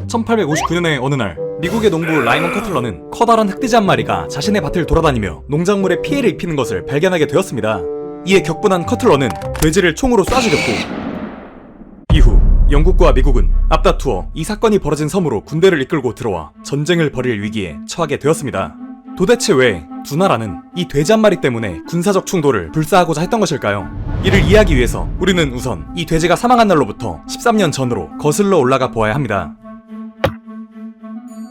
1859년의 어느 날 미국의 농부 라이먼 커틀러는 커다란 흑돼지 한 마리가 자신의 밭을 돌아다니며 농작물에 피해를 입히는 것을 발견하게 되었습니다. 이에 격분한 커틀러는 돼지를 총으로 쏴 죽였고, 이후 영국과 미국은 앞다투어 이 사건이 벌어진 섬으로 군대를 이끌고 들어와 전쟁을 벌일 위기에 처하게 되었습니다. 도대체 왜 두 나라는 이 돼지 한 마리 때문에 군사적 충돌을 불사하고자 했던 것일까요? 이를 이해하기 위해서 우리는 우선 이 돼지가 사망한 날로부터 13년 전으로 거슬러 올라가 보아야 합니다.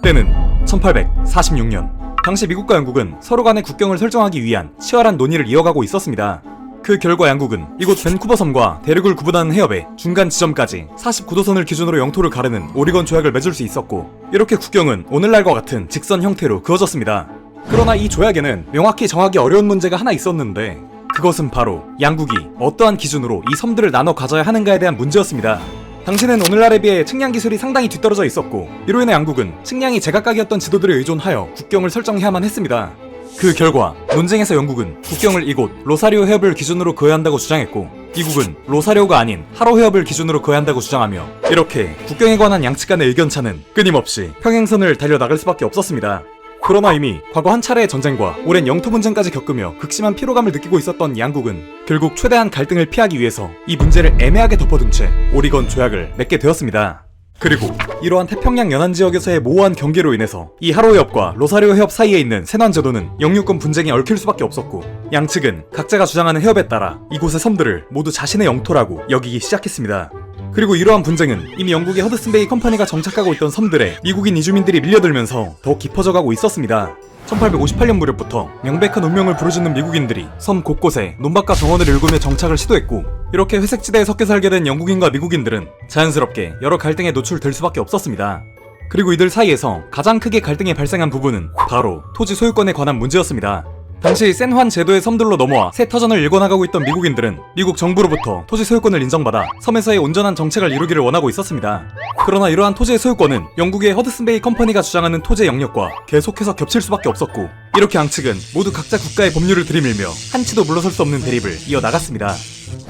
때는 1846년. 당시 미국과 영국은 서로 간의 국경을 설정하기 위한 치열한 논의를 이어가고 있었습니다. 그 결과 양국은 이곳 밴쿠버 섬과 대륙을 구분하는 해협의 중간 지점까지 49도선을 기준으로 영토를 가르는 오리건 조약을 맺을 수 있었고, 이렇게 국경은 오늘날과 같은 직선 형태로 그어졌습니다. 그러나 이 조약에는 명확히 정하기 어려운 문제가 하나 있었는데, 그것은 바로 양국이 어떠한 기준으로 이 섬들을 나눠 가져야 하는가에 대한 문제였습니다. 당시는 오늘날에 비해 측량 기술이 상당히 뒤떨어져 있었고, 이로 인해 양국은 측량이 제각각이었던 지도들에 의존하여 국경을 설정해야만 했습니다. 그 결과 논쟁에서 영국은 국경을 이곳 로사리오 해협을 기준으로 그어야 한다고 주장했고, 미국은 로사리오가 아닌 하로 해협을 기준으로 그어야 한다고 주장하며, 이렇게 국경에 관한 양측 간의 의견차는 끊임없이 평행선을 달려나갈 수밖에 없었습니다. 그러나 이미 과거 한 차례의 전쟁과 오랜 영토 분쟁까지 겪으며 극심한 피로감을 느끼고 있었던 양국은 결국 최대한 갈등을 피하기 위해서 이 문제를 애매하게 덮어둔 채 오리건 조약을 맺게 되었습니다. 그리고 이러한 태평양 연안 지역에서의 모호한 경계로 인해서 이 하로 해협과 로사리오 해협 사이에 있는 세난 제도는 영유권 분쟁에 얽힐 수밖에 없었고, 양측은 각자가 주장하는 해협에 따라 이곳의 섬들을 모두 자신의 영토라고 여기기 시작했습니다. 그리고 이러한 분쟁은 이미 영국의 허드슨베이 컴퍼니가 정착하고 있던 섬들에 미국인 이주민들이 밀려들면서 더 깊어져가고 있었습니다. 1858년 무렵부터 명백한 운명을 부르짖는 미국인들이 섬 곳곳에 논밭과 정원을 일구며 정착을 시도했고, 이렇게 회색지대에 섞여 살게 된 영국인과 미국인들은 자연스럽게 여러 갈등에 노출될 수밖에 없었습니다. 그리고 이들 사이에서 가장 크게 갈등이 발생한 부분은 바로 토지 소유권에 관한 문제였습니다. 당시 샌환 제도의 섬들로 넘어와 새 터전을 일궈나가고 있던 미국인들은 미국 정부로부터 토지 소유권을 인정받아 섬에서의 온전한 정책을 이루기를 원하고 있었습니다. 그러나 이러한 토지의 소유권은 영국의 허드슨베이 컴퍼니가 주장하는 토지의 영역과 계속해서 겹칠 수밖에 없었고, 이렇게 양측은 모두 각자 국가의 법률을 들이밀며 한치도 물러설 수 없는 대립을 이어나갔습니다.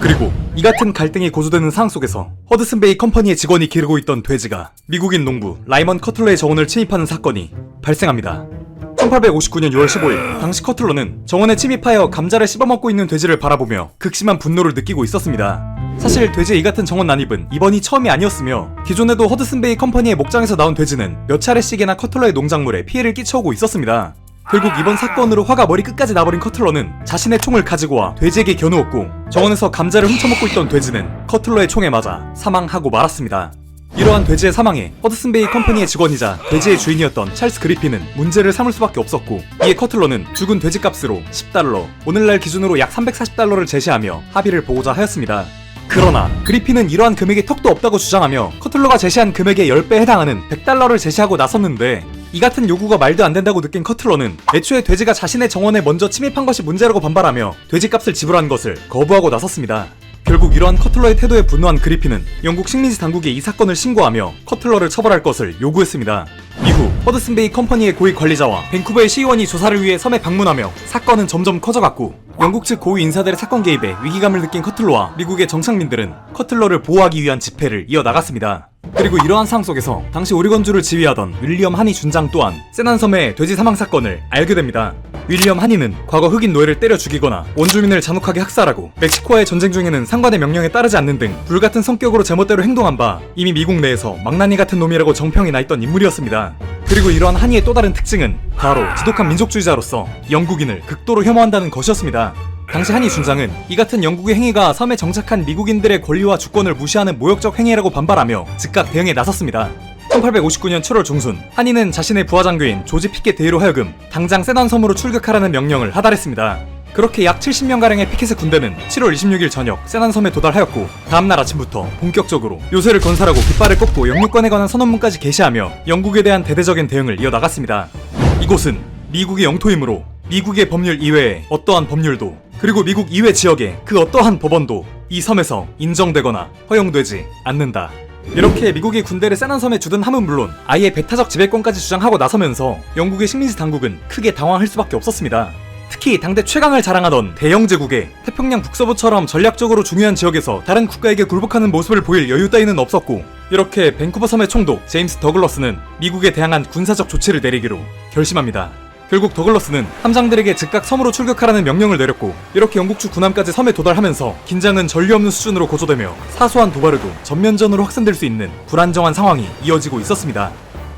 그리고 이 같은 갈등이 고조되는 상황 속에서 허드슨베이 컴퍼니의 직원이 기르고 있던 돼지가 미국인 농부 라이먼 커틀러의 정원을 침입하는 사건이 발생합니다. 1859년 6월 15일, 당시 커틀러는 정원에 침입하여 감자를 씹어먹고 있는 돼지를 바라보며 극심한 분노를 느끼고 있었습니다. 사실 돼지의 이 같은 정원 난입은 이번이 처음이 아니었으며, 기존에도 허드슨베이 컴퍼니의 목장에서 나온 돼지는 몇 차례씩이나 커틀러의 농작물에 피해를 끼쳐오고 있었습니다. 결국 이번 사건으로 화가 머리 끝까지 나버린 커틀러는 자신의 총을 가지고 와 돼지에게 겨누었고, 정원에서 감자를 훔쳐먹고 있던 돼지는 커틀러의 총에 맞아 사망하고 말았습니다. 이러한 돼지의 사망에 허드슨베이 컴퍼니의 직원이자 돼지의 주인이었던 찰스 그리핀은 문제를 삼을 수밖에 없었고, 이에 커틀러는 죽은 돼지값으로 $10, 오늘날 기준으로 약 $340를 제시하며 합의를 보고자 하였습니다. 그러나 그리핀은 이러한 금액에 턱도 없다고 주장하며 커틀러가 제시한 금액의 10배에 해당하는 $100를 제시하고 나섰는데, 이 같은 요구가 말도 안 된다고 느낀 커틀러는 애초에 돼지가 자신의 정원에 먼저 침입한 것이 문제라고 반발하며 돼지값을 지불하는 것을 거부하고 나섰습니다. 결국 이러한 커틀러의 태도에 분노한 그리핀은 영국 식민지 당국에 이 사건을 신고하며 커틀러를 처벌할 것을 요구했습니다. 이후 허드슨베이 컴퍼니의 고위 관리자와 밴쿠버의 시의원이 조사를 위해 섬에 방문하며 사건은 점점 커져갔고, 영국 측 고위 인사들의 사건 개입에 위기감을 느낀 커틀러와 미국의 정착민들은 커틀러를 보호하기 위한 집회를 이어나갔습니다. 그리고 이러한 상황 속에서 당시 오리건주를 지휘하던 윌리엄 하니 준장 또한 세난섬의 돼지 사망 사건을 알게 됩니다. 윌리엄 하니는 과거 흑인 노예를 때려 죽이거나 원주민을 잔혹하게 학살하고 멕시코와의 전쟁 중에는 상관의 명령에 따르지 않는 등 불같은 성격으로 제멋대로 행동한 바 이미 미국 내에서 망나니 같은 놈이라고 정평이 나 있던 인물이었습니다. 그리고 이러한 하니의 또 다른 특징은 바로 지독한 민족주의자로서 영국인을 극도로 혐오한다는 것이었습니다. 당시 하니 준장은 이 같은 영국의 행위가 섬에 정착한 미국인들의 권리와 주권을 무시하는 모욕적 행위라고 반발하며 즉각 대응에 나섰습니다. 1859년 7월 중순, 하니는 자신의 부하장교인 조지 피켓 대위로 하여금 당장 세난 섬으로 출격하라는 명령을 하달했습니다. 그렇게 약 70명가량의 피켓의 군대는 7월 26일 저녁 세난 섬에 도달하였고, 다음날 아침부터 본격적으로 요새를 건설하고 깃발을 꽂고 영유권에 관한 선언문까지 게시하며 영국에 대한 대대적인 대응을 이어나갔습니다. 이곳은 미국의 영토이므로 미국의 법률 이외에 어떠한 법률도, 그리고 미국 이외 지역의 그 어떠한 법원도 이 섬에서 인정되거나 허용되지 않는다. 이렇게 미국이 군대를 세난 섬에 주둔 함은 물론 아예 배타적 지배권까지 주장하고 나서면서 영국의 식민지 당국은 크게 당황할 수밖에 없었습니다. 특히 당대 최강을 자랑하던 대영 제국에 태평양 북서부처럼 전략적으로 중요한 지역에서 다른 국가에게 굴복하는 모습을 보일 여유 따위는 없었고, 이렇게 밴쿠버 섬의 총독 제임스 더글러스는 미국에 대항한 군사적 조치를 내리기로 결심합니다. 결국 더글러스는 함장들에게 즉각 섬으로 출격하라는 명령을 내렸고, 이렇게 영국 측 군함까지 섬에 도달하면서 긴장은 전례 없는 수준으로 고조되며 사소한 도발에도 전면전으로 확산될 수 있는 불안정한 상황이 이어지고 있었습니다.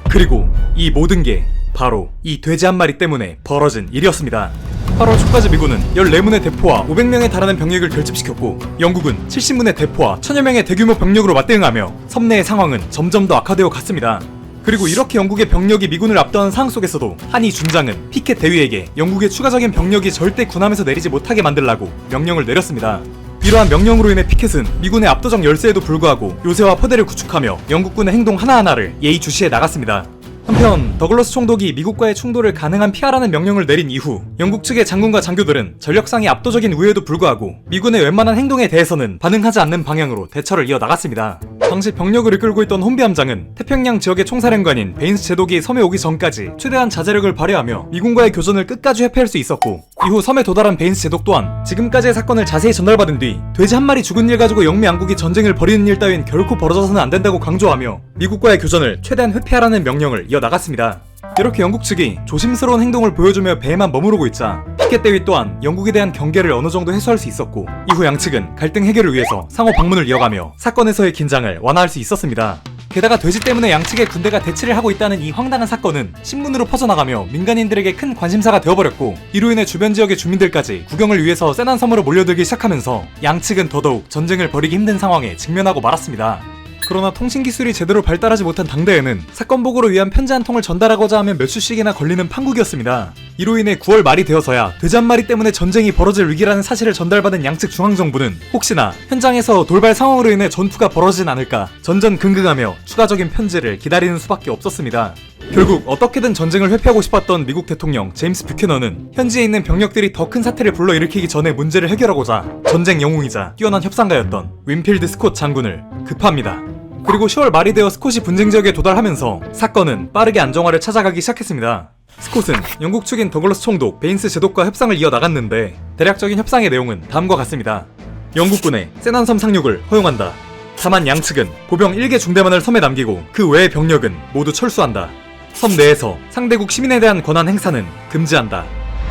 그리고 이 모든 게 바로 이 돼지 한 마리 때문에 벌어진 일이었습니다. 8월 초까지 미군은 14문의 대포와 500명에 달하는 병력을 결집시켰고, 영국은 70문의 대포와 1000여 명의 대규모 병력으로 맞대응하며 섬 내의 상황은 점점 더 악화되어 갔습니다. 그리고 이렇게 영국의 병력이 미군을 압도하는 상황 속에서도 한이 중장은 피켓 대위에게 영국의 추가적인 병력이 절대 군함에서 내리지 못하게 만들라고 명령을 내렸습니다. 이러한 명령으로 인해 피켓은 미군의 압도적 열세에도 불구하고 요새와 포대를 구축하며 영국군의 행동 하나하나를 예의주시해 나갔습니다. 한편 더글러스 총독이 미국과의 충돌을 가능한 피하라는 명령을 내린 이후 영국 측의 장군과 장교들은 전력상의 압도적인 우위에도 불구하고 미군의 웬만한 행동에 대해서는 반응하지 않는 방향으로 대처를 이어나갔습니다. 당시 병력을 이끌고 있던 혼비 함장은 태평양 지역의 총사령관인 베인스 제독이 섬에 오기 전까지 최대한 자제력을 발휘하며 미군과의 교전을 끝까지 회피할 수 있었고, 이후 섬에 도달한 베인스 제독 또한 지금까지의 사건을 자세히 전달받은 뒤 돼지 한 마리 죽은 일 가지고 영미양국이 전쟁을 벌이는 일 따윈 결코 벌어져서는 안 된다고 강조하며 미국과의 교전을 최대한 회피하라는 명령을 이어나갔습니다. 이렇게 영국 측이 조심스러운 행동을 보여주며 배에만 머무르고 있자 피켓 대위 또한 영국에 대한 경계를 어느 정도 해소할 수 있었고, 이후 양측은 갈등 해결을 위해서 상호 방문을 이어가며 사건에서의 긴장을 완화할 수 있었습니다. 게다가 돼지 때문에 양측의 군대가 대치를 하고 있다는 이 황당한 사건은 신문으로 퍼져나가며 민간인들에게 큰 관심사가 되어버렸고, 이로 인해 주변 지역의 주민들까지 구경을 위해서 세난 섬으로 몰려들기 시작하면서 양측은 더더욱 전쟁을 벌이기 힘든 상황에 직면하고 말았습니다. 그러나 통신기술이 제대로 발달하지 못한 당대에는 사건 보고를 위한 편지 한 통을 전달하고자 하면 몇 주씩이나 걸리는 판국이었습니다. 이로 인해 9월 말이 되어서야 돼지 한 마리 때문에 전쟁이 벌어질 위기라는 사실을 전달받은 양측 중앙정부는 혹시나 현장에서 돌발 상황으로 인해 전투가 벌어지진 않을까 전전긍긍하며 추가적인 편지를 기다리는 수밖에 없었습니다. 결국 어떻게든 전쟁을 회피하고 싶었던 미국 대통령 제임스 뷰캐넌은 현지에 있는 병력들이 더 큰 사태를 불러일으키기 전에 문제를 해결하고자 전쟁 영웅이자 뛰어난 협상가였던 윈필드 스콧 장군을 급합니다. 그리고 10월 말이 되어 스콧이 분쟁 지역에 도달하면서 사건은 빠르게 안정화를 찾아가기 시작했습니다. 스콧은 영국 측인 더글러스 총독 베인스 제독과 협상을 이어나갔는데 대략적인 협상의 내용은 다음과 같습니다. 영국군의 세난섬 상륙을 허용한다. 다만 양측은 보병 1개 중대만을 섬에 남기고 그 외의 병력은 모두 철수한다. 섬 내에서 상대국 시민에 대한 권한 행사는 금지한다.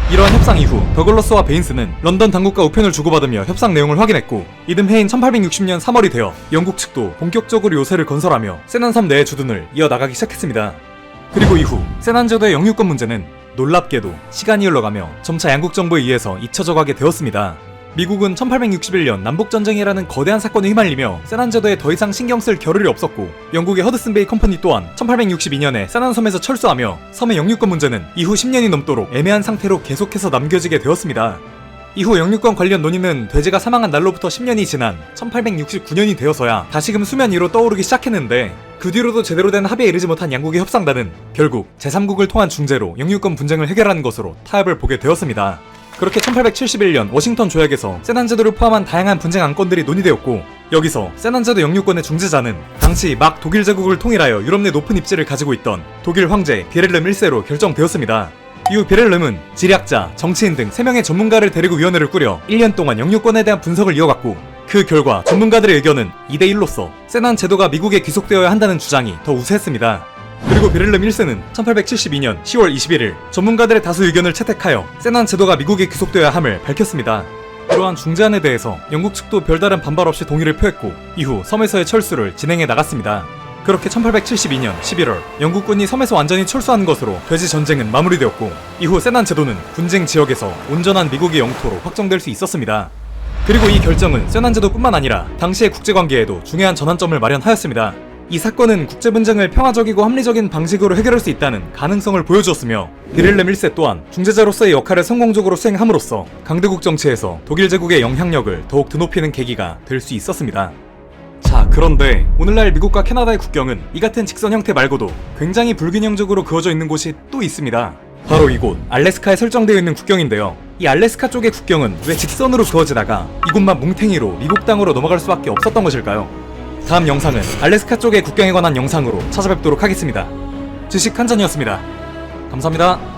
이러한 협상 이후 더글러스와 베인스는 런던 당국과 우편을 주고받으며 협상 내용을 확인했고, 이듬 해인 1860년 3월이 되어 영국 측도 본격적으로 요새를 건설하며 세난섬 내의 주둔을 이어나가기 시작했습니다. 그리고 이후 세난제도의 영유권 문제는 놀랍게도 시간이 흘러가며 점차 양국 정부에 의해서 잊혀져 가게 되었습니다. 미국은 1861년 남북전쟁이라는 거대한 사건에 휘말리며 세난제도에 더 이상 신경 쓸 겨를이 없었고, 영국의 허드슨베이 컴퍼니 또한 1862년에 세난섬에서 철수하며 섬의 영유권 문제는 이후 10년이 넘도록 애매한 상태로 계속해서 남겨지게 되었습니다. 이후 영유권 관련 논의는 돼지가 사망한 날로부터 10년이 지난 1869년이 되어서야 다시금 수면 위로 떠오르기 시작했는데, 그 뒤로도 제대로 된 합의에 이르지 못한 양국의 협상단은 결국 제3국을 통한 중재로 영유권 분쟁을 해결하는 것으로 타협을 보게 되었습니다. 그렇게 1871년 워싱턴 조약에서 세난제도를 포함한 다양한 분쟁 안건들이 논의되었고, 여기서 세난제도 영유권의 중재자는 당시 막 독일 제국을 통일하여 유럽 내 높은 입지를 가지고 있던 독일 황제 비렐름 1세로 결정되었습니다. 이후 비렐름은 지리학자, 정치인 등 3명의 전문가를 데리고 위원회를 꾸려 1년 동안 영유권에 대한 분석을 이어갔고, 그 결과 전문가들의 의견은 2대1로서 세난 제도가 미국에 귀속되어야 한다는 주장이 더 우세했습니다. 그리고 비렐름 1세는 1872년 10월 21일 전문가들의 다수 의견을 채택하여 세난 제도가 미국에 귀속되어야 함을 밝혔습니다. 이러한 중재안에 대해서 영국 측도 별다른 반발 없이 동의를 표했고, 이후 섬에서의 철수를 진행해 나갔습니다. 그렇게 1872년 11월 영국군이 섬에서 완전히 철수하는 것으로 돼지 전쟁은 마무리되었고, 이후 세난 제도는 분쟁 지역에서 온전한 미국의 영토로 확정될 수 있었습니다. 그리고 이 결정은 세난 제도뿐만 아니라 당시의 국제관계에도 중요한 전환점을 마련하였습니다. 이 사건은 국제분쟁을 평화적이고 합리적인 방식으로 해결할 수 있다는 가능성을 보여주었으며, 비렐름 1세 또한 중재자로서의 역할을 성공적으로 수행함으로써 강대국 정치에서 독일 제국의 영향력을 더욱 드높이는 계기가 될 수 있었습니다. 자, 그런데 오늘날 미국과 캐나다의 국경은 이 같은 직선 형태 말고도 굉장히 불균형적으로 그어져 있는 곳이 또 있습니다. 바로 이곳 알래스카에 설정되어 있는 국경인데요. 이 알래스카 쪽의 국경은 왜 직선으로 그어지다가 이곳만 뭉탱이로 미국 땅으로 넘어갈 수밖에 없었던 것일까요? 다음 영상은 알래스카 쪽의 국경에 관한 영상으로 찾아뵙도록 하겠습니다. 지식 한전이었습니다. 감사합니다.